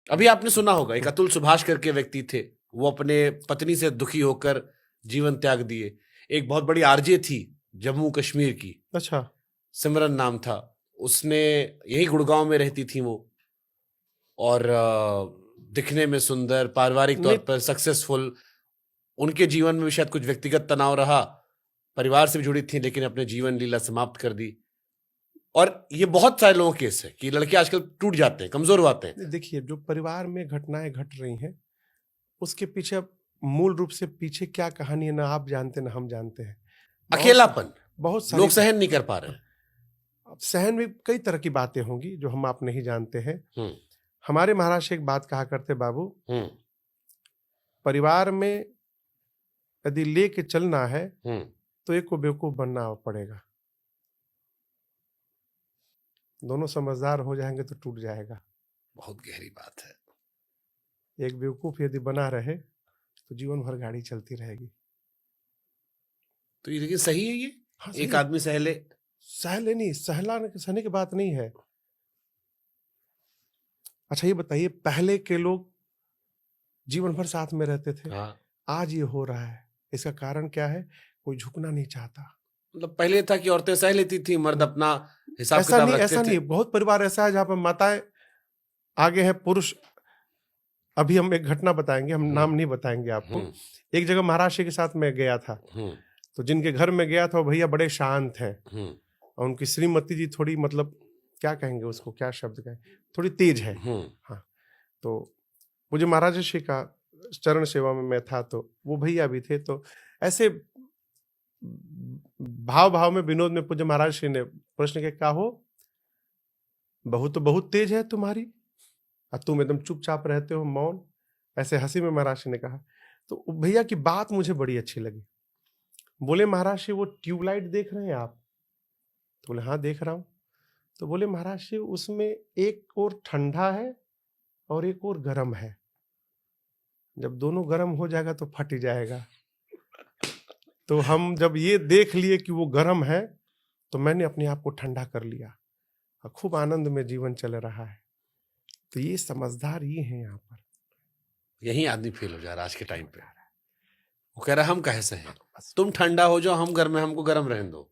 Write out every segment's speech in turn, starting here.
अभी आपने सुना होगा, एक अतुल सुभाष करके व्यक्ति थे, वो अपने पत्नी से दुखी होकर जीवन त्याग दिए। एक बहुत बड़ी आरजे थी जम्मू कश्मीर की, अच्छा, सिमरन नाम था, उसने यही गुड़गांव में रहती थी वो, और दिखने में सुंदर, पारिवारिक तौर पर सक्सेसफुल। उनके जीवन में भी शायद कुछ व्यक्तिगत तनाव रहा, परिवार से भी जुड़ी थी, लेकिन अपने जीवन लीला समाप्त कर दी। और ये बहुत सारे लोगों के केस है कि लड़के आजकल टूट जाते हैं, कमजोर होते हैं। देखिए जो परिवार में घटनाएं घट रही हैं उसके पीछे मूल रूप से पीछे क्या कहानी है, ना आप जानते ना हम जानते हैं। अकेलापन, बहुत लोग सारी सहन नहीं कर पा रहे हैं। अब सहन में कई तरह की बातें होंगी जो हम आप नहीं जानते हैं। हमारे महाराज एक बात कहा करते, बाबू, परिवार में यदि लेके चलना है तो एक को बेवकूफ बनना पड़ेगा। दोनों समझदार हो जाएंगे तो टूट जाएगा। बहुत गहरी बात है। एक बेवकूफ यदि बना रहे तो जीवन भर गाड़ी चलती रहेगी। तो ये लेकिन सही है ये? हाँ, एक आदमी सहले नहीं, सहने की बात नहीं है। अच्छा ये बताइए, पहले के लोग जीवन भर साथ में रहते थे। हाँ। आज ये हो रहा है, इसका कारण क्या है? कोई झुकना नहीं चाहता। मतलब पहले था कि औरतें सह लेती थी, मर्द अपना हिसाब किताब रखते थे। ऐसा नहीं, बहुत परिवार ऐसा है जहां पर माताएं आगे हैं, पुरुष। अभी हम एक घटना बताएंगे, हम नाम नहीं बताएंगे आपको। एक जगह महाराष्ट्र के साथ मैं गया था, तो जिनके घर में गया था वो भैया बड़े शांत हैं, और उनकी श्रीमती जी थोड़ी, मतलब क्या कहेंगे उसको, क्या शब्द कहें, थोड़ी तेज है। हाँ, तो मुझे महाराज श्री का चरण सेवा में मैं था, तो वो भैया भी थे। तो ऐसे भाव में विनोद में पूज्य महाराज श्री ने प्रश्न किया, क्या हो, बहू तो बहुत तेज है तुम्हारी और तुम एकदम चुपचाप रहते हो, मौन। ऐसे हंसी में महाराज श्री ने कहा। तो भैया की बात मुझे बड़ी अच्छी लगी। बोले, महाराज श्री वो ट्यूबलाइट देख रहे हैं आप? तो बोले, हाँ देख रहा हूं। तो बोले, महाराज श्री उसमें एक और ठंडा है और एक और गर्म है, जब दोनों गर्म हो जाएगा तो फट ही जाएगा। तो हम जब ये देख लिए कि वो गर्म है, तो मैंने अपने आप को ठंडा कर लिया और खूब आनंद में जीवन चल रहा है। तो ये समझदार ये हैं यहाँ पर। यही आदमी फेल हो जा रहा है आज के टाइम पे। वो कह रहा है हम कैसे हैं, तुम ठंडा हो जाओ, हम घर में हमको गर्म रहने दो।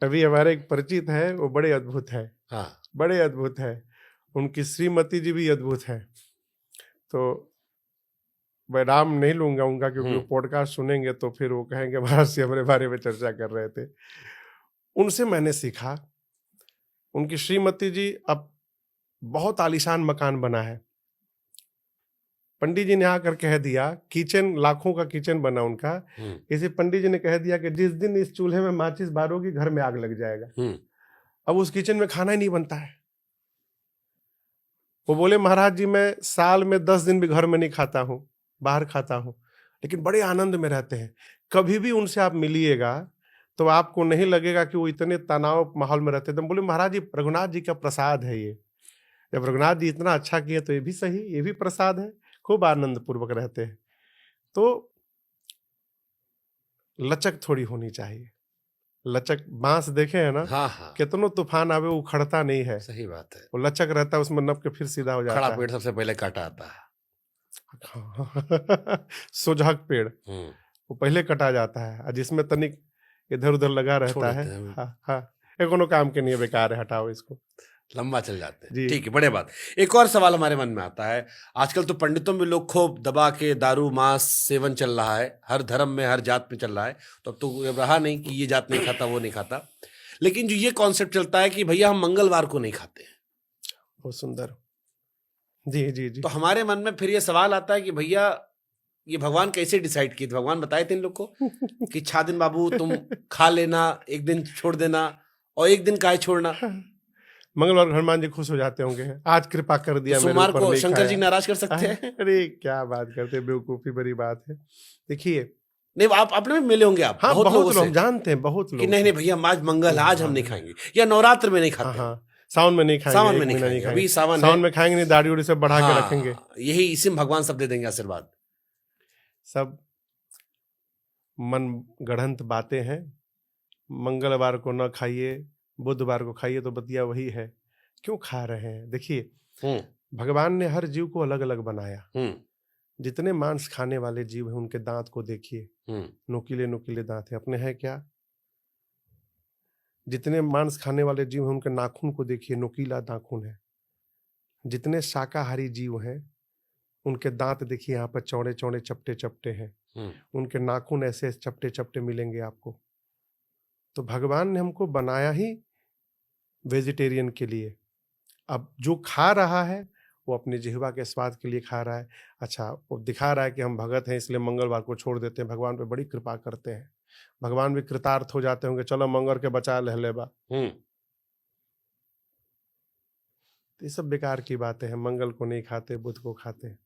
अभी हमारे एक परिचित है, वो बड़े अद्भुत है। हाँ, बड़े अद्भुत है। उनकी श्रीमती जी भी अद्भुत है। तो मैं नाम नहीं लूंगा उनका, क्योंकि वो पॉडकास्ट सुनेंगे तो फिर वो कहेंगे महाराज से हमारे बारे में चर्चा कर रहे थे। उनसे मैंने सीखा। उनकी श्रीमती जी, अब बहुत आलीशान मकान बना है, पंडित जी ने आकर कह दिया, किचन, लाखों का किचन बना उनका, किसी पंडित जी ने कह दिया कि जिस दिन इस चूल्हे में माचिस बारोगी घर में आग लग जाएगा। अब उस किचन में खाना ही नहीं बनता है। वो बोले, महाराज जी मैं साल में 10 दिन भी घर में नहीं खाता हूँ, बाहर खाता हूँ, लेकिन बड़े आनंद में रहते हैं। कभी भी उनसे आप मिलिएगा तो आपको नहीं लगेगा कि वो इतने तनाव माहौल में रहते थे। बोले, महाराज जी रघुनाथ जी का प्रसाद है ये, जब रघुनाथ जी इतना अच्छा किए तो ये भी सही, ये भी प्रसाद है। खूब आनंद पूर्वक रहते हैं। तो लचक थोड़ी होनी चाहिए। लचक, बांस देखे है ना, हाँ। कितनों तूफान आवे वो खड़ता नहीं है। सही बात है। वो लचक रहता है, उसमें नप के फिर सीधा हो जाता है। खड़ा पेड़ सबसे पहले काटा आता है। सुझाक पेड़ वो पहले कटा जाता है, और जिसमें तनिक इधर उधर लगा रहता है, हाँ, ये कोनो काम के नहीं, बेकार है, हटाओ इसको, लंबा चल जाते हैं। ठीक है, बड़े बात। एक और सवाल हमारे मन में आता है, आजकल तो पंडितों में लोग खूब दबा के दारू मांस सेवन चल रहा है, हर धर्म में हर जात में चल रहा है। तो अब तो रहा नहीं कि ये जात नहीं खाता वो नहीं खाता, लेकिन जो ये कॉन्सेप्ट चलता है कि भैया हम मंगलवार को नहीं खाते हैं। बहुत सुंदर। जी जी जी। तो हमारे मन में फिर ये सवाल आता है कि भैया ये भगवान कैसे डिसाइड किए थे? भगवान बताए थे इन लोग को कि 6 दिन बाबू तुम खा लेना, एक दिन छोड़ देना, और एक दिन काय छोड़ना? मंगलवार हनुमान जी खुश हो जाते होंगे, आज कृपा कर दिया, तो सोमवार को शंकर जी नाराज कर सकते हैं? अरे क्या बात करते, बेवकूफी भरी बात है। देखिए, नहीं, आप अपने में मिले होंगे आप। हाँ, बहुत लोग हम जानते हैं, बहुत लोग कि नहीं भैया आज मंगल, आज हम नहीं खाएंगे, या नवरात्र में नहीं खाते। हाँ, सावन में नहीं खाएंगे, सावन में नहीं खाएंगे, अभी सावन में खाएंगे नहीं, दाढ़ी उड़ी से बढ़ा के रखेंगे। यही इसी में भगवान सब दे देंगे आशीर्वाद। सब मन गढ़ंत बातें हैं। मंगलवार को न खाइए, बुधवार को खाइए, तो बतिया वही है। क्यों खा रहे हैं? देखिए, भगवान ने हर जीव को अलग अलग बनाया। हम्म जितने मांस खाने वाले जीव हैं उनके दांत को देखिए, नुकीले नुकीले दांत है, अपने हैं क्या? जितने मांस खाने वाले जीव हैं उनके नाखून को देखिए, नुकीला नाखून है। जितने शाकाहारी जीव हैं उनके दांत देखिए, यहाँ पर चौड़े चौड़े चपटे चपटे हैं, उनके नाखून ऐसे चपटे चपटे मिलेंगे आपको। तो भगवान ने हमको बनाया ही वेजिटेरियन के लिए। अब जो खा रहा है वो अपनी जिह्वा के स्वाद के लिए खा रहा है। अच्छा, वो दिखा रहा है कि हम भगत हैं इसलिए मंगलवार को छोड़ देते हैं, भगवान पे बड़ी कृपा करते हैं, भगवान भी कृतार्थ हो जाते होंगे, चलो मंगल के बचा ले बा। तो ये सब बेकार की बातें हैं। मंगल को नहीं खाते, बुध को खाते हैं।